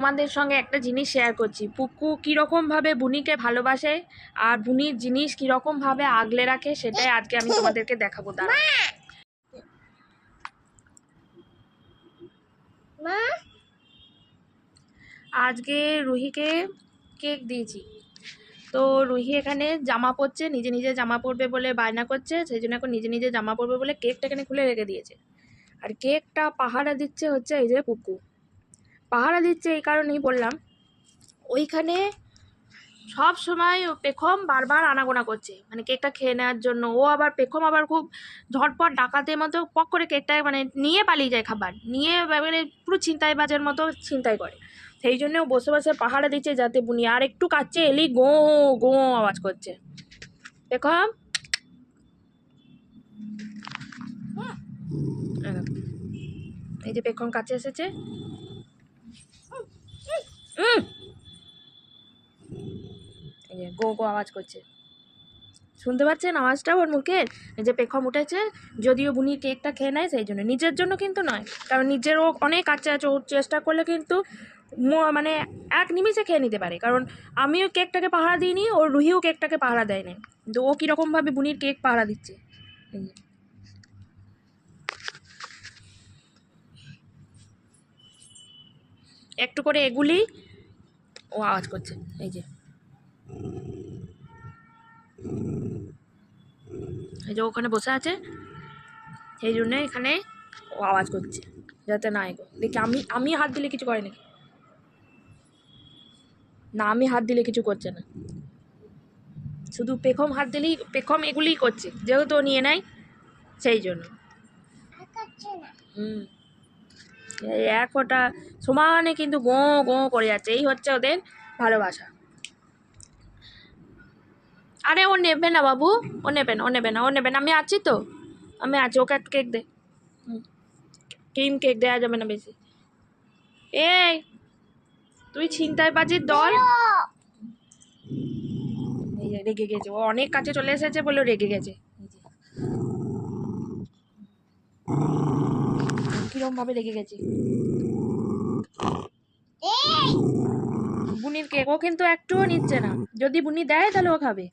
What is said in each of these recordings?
তোমাদের সঙ্গে একটা জিনিস শেয়ার করছি। পুকু কীরকমভাবে বুনিকে ভালোবাসে আর বুনির জিনিস কীরকমভাবে আগলে রাখে সেটাই আজকে আমি তোমাদেরকে দেখাবো। দাঁড়া, আজকে রুহিকে কেক দিয়েছি, তো রুহি এখানে জামা পরছে, নিজে নিজে জামা পরবে বলে বায়না করছে, সেই জন্য এখন নিজে নিজে জামা পরবে বলে কেকটা এখানে খুলে রেখে দিয়েছে। আর কেকটা পাহারা দিচ্ছে হচ্ছে এই যে পুকু। পাহারা দিচ্ছে এই কারণেই বললাম, ওইখানে সব সময় পেখম বারবার আনাগোনা করছে মানে কেকটা খেয়ে নেওয়ার জন্য। ও আবার পেখম আবার খুব ঝটপট ডাকাতের মতো পক করে কেকটা মানে নিয়ে পালিয়ে যায়, খাবার নিয়ে মানে পুরো ছিনতাইবাজের মতো ছিনতাই করে। সেই জন্য ও বসে বসে পাহারা দিচ্ছে যাতে বুনি আর একটু কাচ্ছে এলি গো গো আওয়াজ করছে। পেখম এই যে পেখম কাছে এসেছে, এই যে গো গো আওয়াজ করছে, শুনতে পাচ্ছেন আওয়াজটা ওর মুখের? এই যে পেখম উঠেছে, যদিও বুনির কেকটা খেয়ে নেয় সেই জন্য, নিজের জন্য কিন্তু নয়, কারণ নিজের ও অনেক কাছে আছে, ও চেষ্টা করলে কিন্তু মানে এক নিমিষে খেয়ে নিতে পারে, কারণ আমিও কেকটাকে পাহারা দিইনি, ওর রুহিও কেকটাকে পাহারা দেয় না, কিন্তু ও কীরকমভাবে বুনির কেক পাহারা দিচ্ছে। একটু করে এগুলি ও আওয়াজ করছে, এই যে এই যে ওখানে বসে আছে, সেই জন্য এখানে ও আওয়াজ করছে যাতে না এগো। দেখি আমি হাত দিলে কিছু করে নাকি? না, আমি হাত দিলে কিছু করছে না, শুধু পেখম হাত দিলেই পেখম এগুলিই করছে, যেহেতু ও নিয়ে নেয় সেই জন্য। এই এক ওটা সমানে কিন্তু গো গো করে যাচ্ছে, এই হচ্ছে ওদের ভালোবাসা। আরে ও নেবে না বাবু, ও নেবে না, ও নেবে না, ও নেবে না, আমি আছি তো, আমি আছি, ওকে একটা কেক দে। ক্রিম কেক দেওয়া যাবে না বেশি। এই তুই ছিনতাইবাজির দল। এই যে রেগে গেছে, ও অনেক কাছে চলে এসেছে বলে রেগে গেছে। কিরম ভাবে রেগে গেছে। বুনির কেক ও কিন্তু একটুও নিচ্ছে না, যদি বুনি দেয় তাহলে ও খাবে,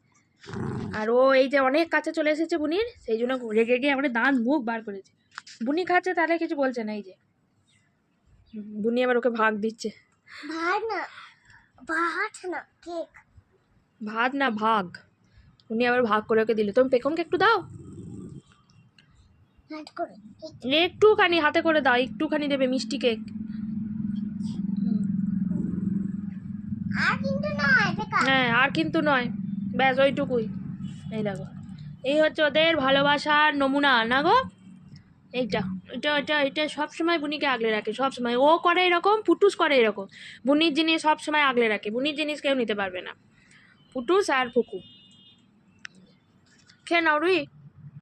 আর ও এই যে অনেক কাছে চলে এসেছে বুনির, সেই জন্য রেগে গিয়ে আমরা দাঁত মুখ বার করেছে। বুনি খাচ্ছে তাহলে কিছু বলছে না, এই যে বুনি আবার ওকে ভাগ দিচ্ছে। ভাত না ভাগ, উনি আবার ভাগ করে ওকে দিল। তুমি পেখমকে একটু দাও, একটুখানি হাতে করে দাও, একটুখানি দেবে মিষ্টি কেক। হ্যাঁ, আর কিন্তু নয়, ব্যাস ওইটুকুই। এই দেখো, এই হচ্ছে ওদের ভালোবাসার নমুনা না গো। এইটা এটা এটা এটা সবসময় বুনিকে আগলে রাখে, সবসময় ও করে এরকম, ফুটুস করে এরকম, বুনির জিনিস সবসময় আগলে রাখে, বুনির জিনিস কেউ নিতে পারবে না, ফুটুস আর ফুকু। খেয়ে নাও রুই।